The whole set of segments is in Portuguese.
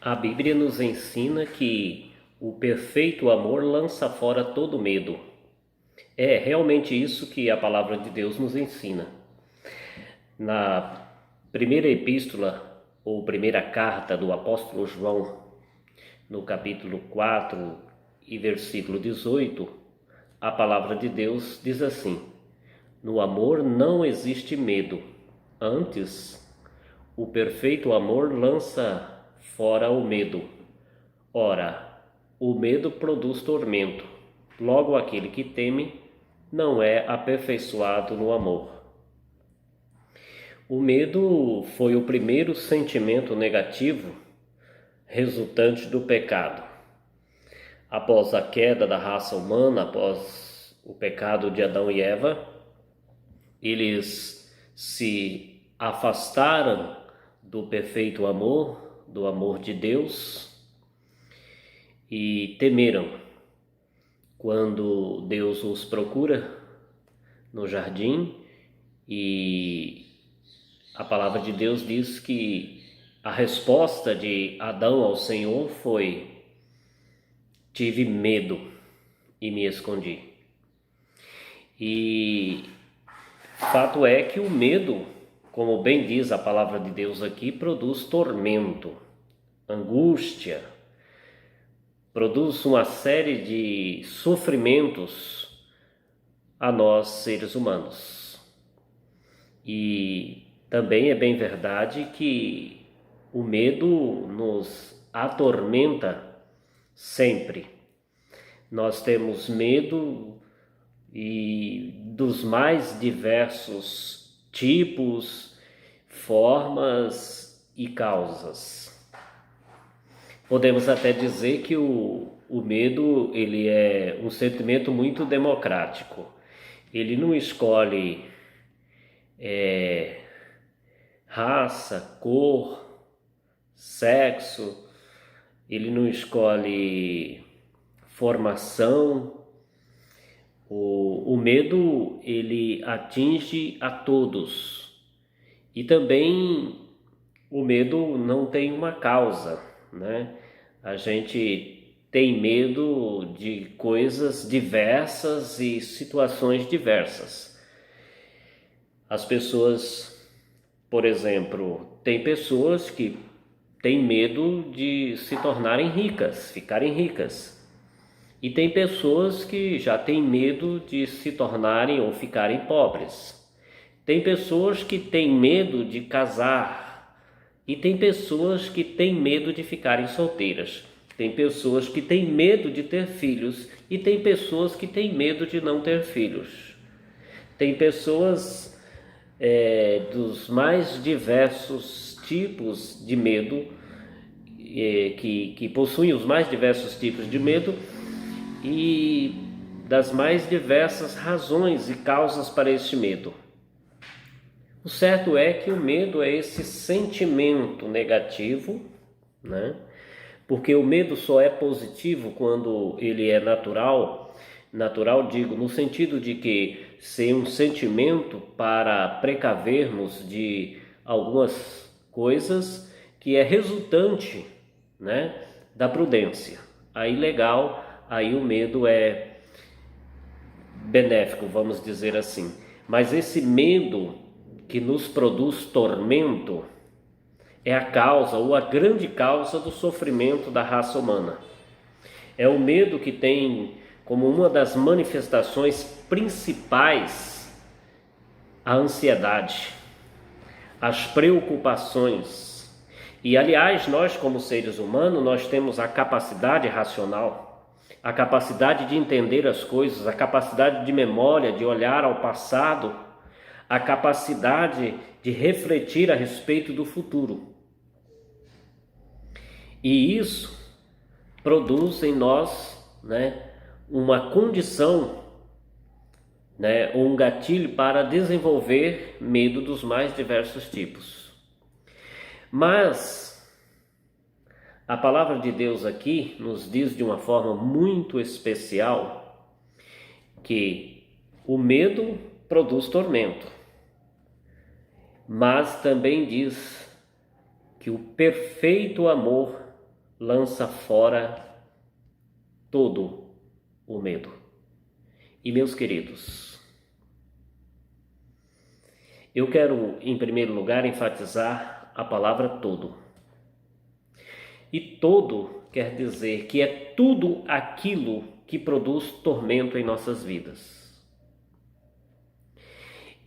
A Bíblia nos ensina que o perfeito amor lança fora todo medo. É realmente isso que a palavra de Deus nos ensina. Na primeira epístola ou primeira carta do apóstolo João, no capítulo 4 e versículo 18, a palavra de Deus diz assim: no amor não existe medo, antes, o perfeito amor lança fora o medo. Ora, o medo produz tormento. Logo, aquele que teme não é aperfeiçoado no amor. O medo foi o primeiro sentimento negativo resultante do pecado. Após a queda da raça humana, após o pecado de Adão e Eva, eles se afastaram do perfeito amor, do amor de Deus, e temeram. Quando Deus os procura no jardim, e a palavra de Deus diz que a resposta de Adão ao Senhor foi: tive medo e me escondi. E fato é que o medo, como bem diz a palavra de Deus aqui, produz tormento, angústia, produz uma série de sofrimentos a nós, seres humanos. E também é bem verdade que o medo nos atormenta sempre. Nós temos medo e dos mais diversos tipos, formas e causas. Podemos até dizer que o medo ele é um sentimento muito democrático. Ele não escolhe raça, cor, sexo, ele não escolhe formação. O medo ele atinge a todos, e também o medo não tem uma causa, né? A gente tem medo de coisas diversas e situações diversas. As pessoas, por exemplo, tem pessoas que têm medo de se tornarem ricas, ficarem ricas. E tem pessoas que já têm medo de se tornarem ou ficarem pobres. Tem pessoas que têm medo de casar. E tem pessoas que têm medo de ficarem solteiras. Tem pessoas que têm medo de ter filhos. E tem pessoas que têm medo de não ter filhos. Tem pessoas dos mais diversos tipos de medo, que possuem os mais diversos tipos de medo, e das mais diversas razões e causas para este medo. O certo é que o medo é esse sentimento negativo, né? Porque o medo só é positivo quando ele é natural. Natural, digo, no sentido de que ser um sentimento para precavermos de algumas coisas que é resultante, né, da prudência. Aí legal. Aí o medo é benéfico, vamos dizer assim. Mas esse medo que nos produz tormento é a causa ou a grande causa do sofrimento da raça humana. É o medo que tem como uma das manifestações principais a ansiedade, as preocupações. E aliás, nós como seres humanos, nós temos a capacidade racional, a capacidade de entender as coisas, a capacidade de memória, de olhar ao passado, a capacidade de refletir a respeito do futuro. E isso produz em nós, né, uma condição, né, um gatilho para desenvolver medo dos mais diversos tipos. Mas a palavra de Deus aqui nos diz de uma forma muito especial que o medo produz tormento, mas também diz que o perfeito amor lança fora todo o medo. E meus queridos, eu quero em primeiro lugar enfatizar a palavra todo. E todo quer dizer que é tudo aquilo que produz tormento em nossas vidas.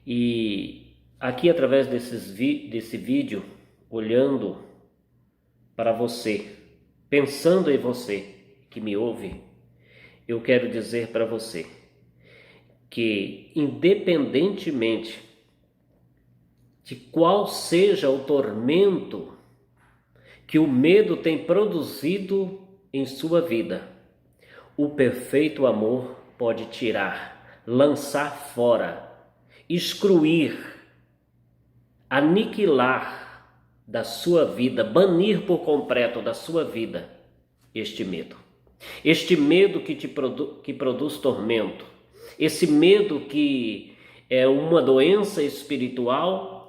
E aqui através desse vídeo, olhando para você, pensando em você que me ouve, eu quero dizer para você que independentemente de qual seja o tormento que o medo tem produzido em sua vida, o perfeito amor pode tirar, lançar fora, excluir, aniquilar da sua vida, banir por completo da sua vida este medo. Este medo que produz tormento, esse medo que é uma doença espiritual,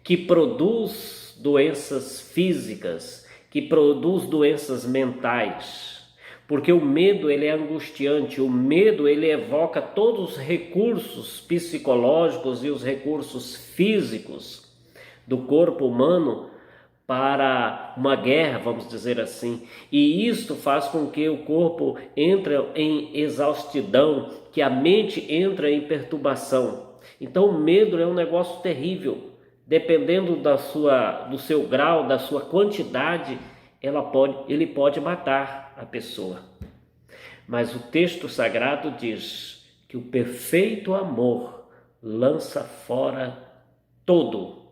que produz doenças físicas, que produz doenças mentais. Porque o medo ele é angustiante, o medo ele evoca todos os recursos psicológicos e os recursos físicos do corpo humano para uma guerra, vamos dizer assim. E isto faz com que o corpo entre em exaustidão, que a mente entra em perturbação. Então o medo é um negócio terrível. Dependendo do seu grau, da sua quantidade, ele pode matar a pessoa. Mas o texto sagrado diz que o perfeito amor lança fora todo,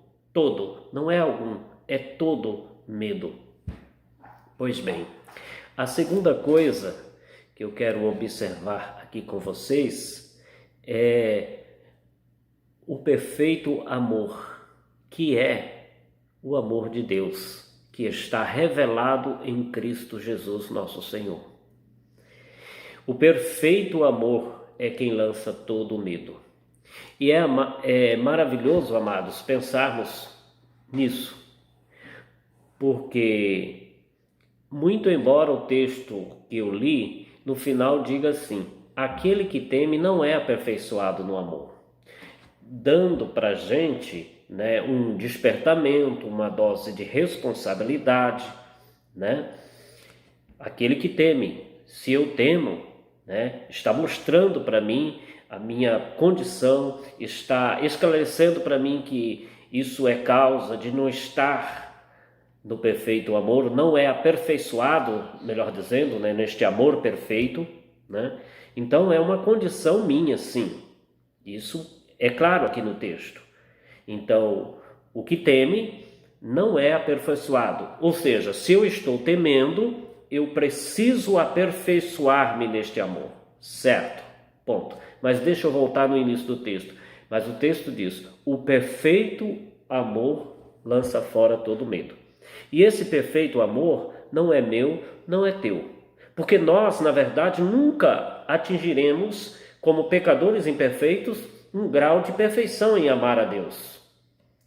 não é algum, é todo medo. Pois bem, a segunda coisa que eu quero observar aqui com vocês é o perfeito amor, que é o amor de Deus, que está revelado em Cristo Jesus, nosso Senhor. O perfeito amor é quem lança todo o medo. E é maravilhoso, amados, pensarmos nisso, porque, muito embora o texto que eu li, no final diga assim: aquele que teme não é aperfeiçoado no amor, dando para a gente, né, um despertamento, uma dose de responsabilidade, né? Aquele que teme, se eu temo, né, está mostrando para mim a minha condição, está esclarecendo para mim que isso é causa de não estar no perfeito amor, não é aperfeiçoado, melhor dizendo, né, neste amor perfeito, né? Então é uma condição minha, sim. Isso é claro aqui no texto. Então, o que teme não é aperfeiçoado. Ou seja, se eu estou temendo, eu preciso aperfeiçoar-me neste amor. Certo? Ponto. Mas deixa eu voltar no início do texto. Mas o texto diz: o perfeito amor lança fora todo medo. E esse perfeito amor não é meu, não é teu. Porque nós, na verdade, nunca atingiremos, como pecadores imperfeitos, um grau de perfeição em amar a Deus.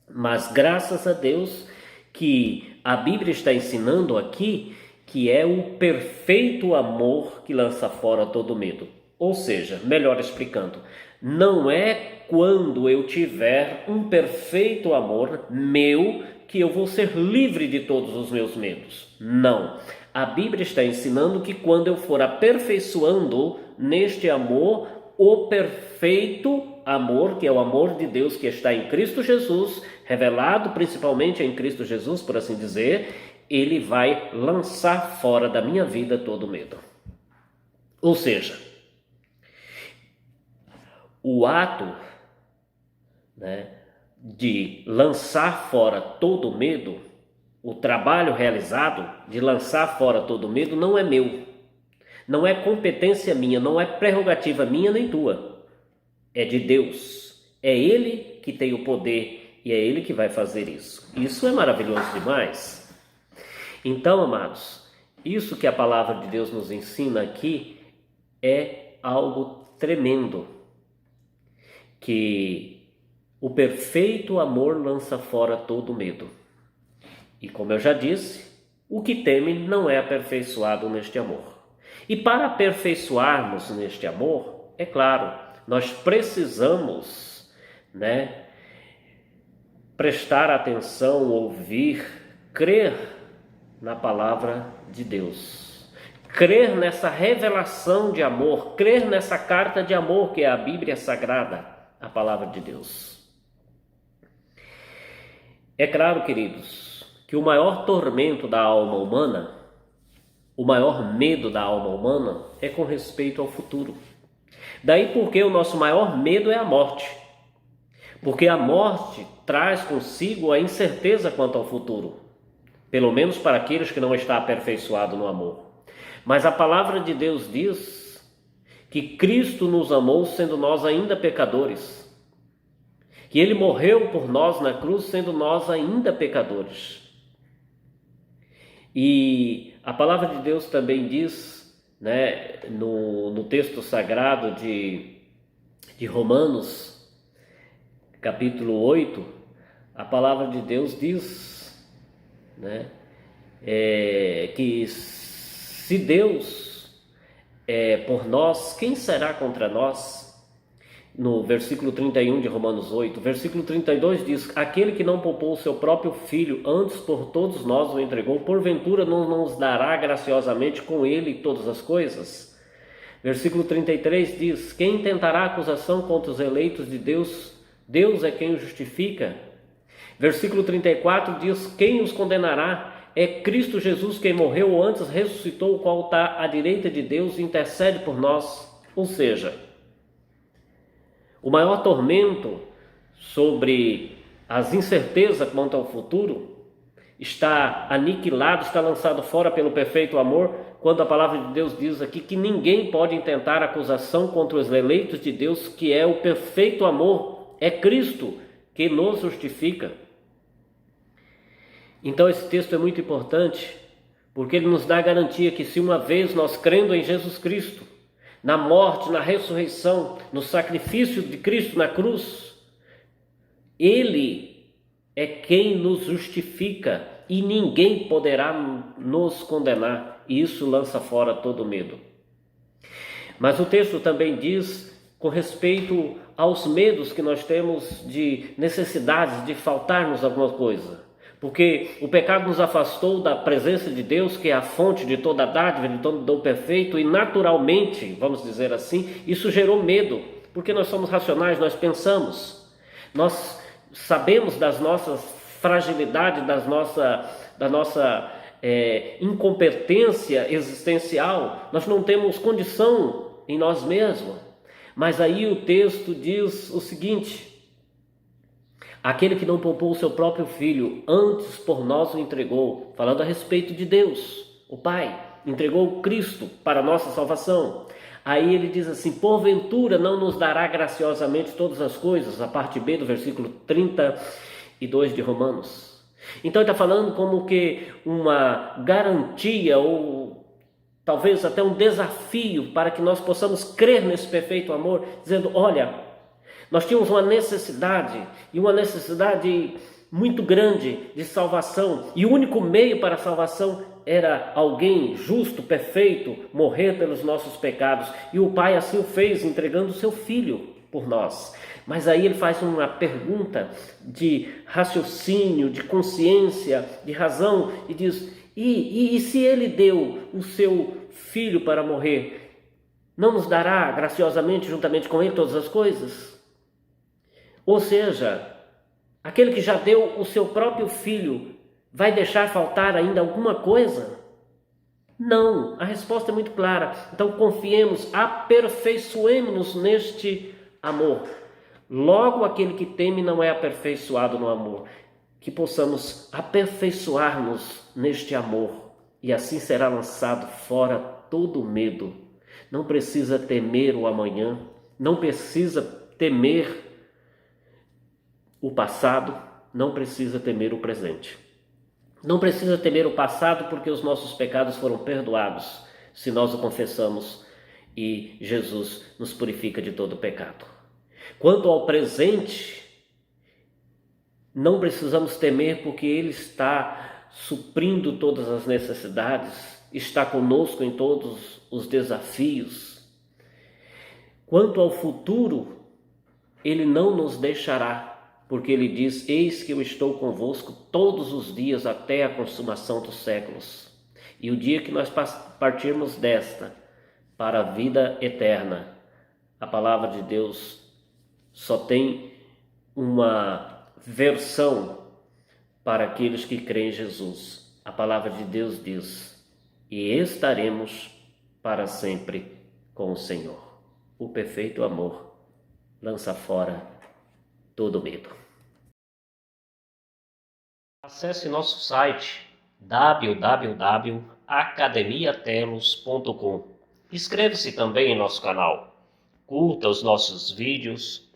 Mas graças a Deus que a Bíblia está ensinando aqui que é o perfeito amor que lança fora todo medo. Ou seja, melhor explicando, não é quando eu tiver um perfeito amor meu que eu vou ser livre de todos os meus medos. Não. A Bíblia está ensinando que quando eu for aperfeiçoando neste amor, o perfeito amor, que é o amor de Deus que está em Cristo Jesus, revelado principalmente em Cristo Jesus, por assim dizer, ele vai lançar fora da minha vida todo medo. Ou seja, o ato, né, de lançar fora todo medo, o trabalho realizado de lançar fora todo medo não é meu, não é competência minha, não é prerrogativa minha nem tua, é de Deus, é Ele que tem o poder e é Ele que vai fazer isso. Isso é maravilhoso demais. Então, amados, isso que a palavra de Deus nos ensina aqui é algo tremendo, que o perfeito amor lança fora todo medo. E como eu já disse, O que teme não é aperfeiçoado neste amor. E para aperfeiçoarmos neste amor, é claro, nós precisamos, prestar atenção, ouvir, crer na palavra de Deus. Crer nessa revelação de amor, crer nessa carta de amor que é a Bíblia Sagrada, a palavra de Deus. É claro, queridos, que o maior tormento da alma humana, o maior medo da alma humana é com respeito ao futuro. Daí porque o nosso maior medo é a morte. Porque a morte traz consigo a incerteza quanto ao futuro. Pelo menos para aqueles que não estão aperfeiçoados no amor. Mas a palavra de Deus diz que Cristo nos amou sendo nós ainda pecadores. Que Ele morreu por nós na cruz sendo nós ainda pecadores. E a palavra de Deus também diz, no texto sagrado de Romanos, capítulo 8, a palavra de Deus diz, que se Deus é por nós, quem será contra nós? No versículo 31 de Romanos 8, versículo 32 diz: aquele que não poupou o seu próprio filho, antes por todos nós o entregou, porventura não nos dará graciosamente com ele todas as coisas? Versículo 33 diz: quem tentará acusação contra os eleitos de Deus? Deus é quem os justifica. Versículo 34 diz: quem os condenará? É Cristo Jesus quem morreu ou antes ressuscitou, o qual está à direita de Deus e intercede por nós. Ou seja, o maior tormento sobre as incertezas quanto ao futuro está aniquilado, está lançado fora pelo perfeito amor, quando a palavra de Deus diz aqui que ninguém pode intentar acusação contra os eleitos de Deus, que é o perfeito amor, é Cristo que nos justifica. Então esse texto é muito importante, porque ele nos dá a garantia que se uma vez nós crendo em Jesus Cristo, na morte, na ressurreição, no sacrifício de Cristo na cruz, Ele é quem nos justifica e ninguém poderá nos condenar, e isso lança fora todo medo. Mas o texto também diz com respeito aos medos que nós temos de necessidades de faltar-nos alguma coisa. Porque o pecado nos afastou da presença de Deus, que é a fonte de toda a dádiva, de todo dom perfeito, e naturalmente, vamos dizer assim, isso gerou medo, porque nós somos racionais, nós pensamos, nós sabemos das nossas fragilidades, da nossa incompetência existencial, nós não temos condição em nós mesmos. Mas aí o texto diz o seguinte: aquele que não poupou o seu próprio filho, antes por nós o entregou, falando a respeito de Deus, o Pai, entregou Cristo para a nossa salvação. Aí ele diz assim: porventura não nos dará graciosamente todas as coisas, a parte B do versículo 32 de Romanos. Então ele está falando como que uma garantia ou talvez até um desafio para que nós possamos crer nesse perfeito amor, dizendo: olha, nós tínhamos uma necessidade, e uma necessidade muito grande de salvação, e o único meio para a salvação era alguém justo, perfeito, morrer pelos nossos pecados, e o Pai assim o fez, entregando o seu Filho por nós. Mas aí ele faz uma pergunta de raciocínio, de consciência, de razão, e diz: e se ele deu o seu Filho para morrer, não nos dará graciosamente juntamente com ele todas as coisas? Ou seja, aquele que já deu o seu próprio filho vai deixar faltar ainda alguma coisa? Não, a resposta é muito clara. Então confiemos, aperfeiçoemos-nos neste amor. Logo aquele que teme não é aperfeiçoado no amor. Que possamos aperfeiçoar-nos neste amor, e assim será lançado fora todo medo. Não precisa temer o amanhã, não precisa temer o passado, não precisa temer o presente. Não precisa temer o passado, porque os nossos pecados foram perdoados se nós o confessamos e Jesus nos purifica de todo pecado. Quanto ao presente, não precisamos temer, porque Ele está suprindo todas as necessidades, está conosco em todos os desafios. Quanto ao futuro, Ele não nos deixará, porque Ele diz: eis que eu estou convosco todos os dias até a consumação dos séculos. E o dia que nós partirmos desta para a vida eterna, a palavra de Deus só tem uma versão para aqueles que creem em Jesus. A palavra de Deus diz: e estaremos para sempre com o Senhor. O perfeito amor lança fora todo medo. Acesse nosso site www.academiatelos.com. Inscreva-se também em nosso canal. Curta os nossos vídeos.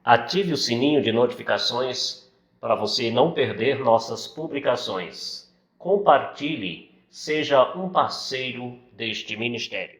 Ative o sininho de notificações para você não perder nossas publicações. Compartilhe, seja um parceiro deste ministério.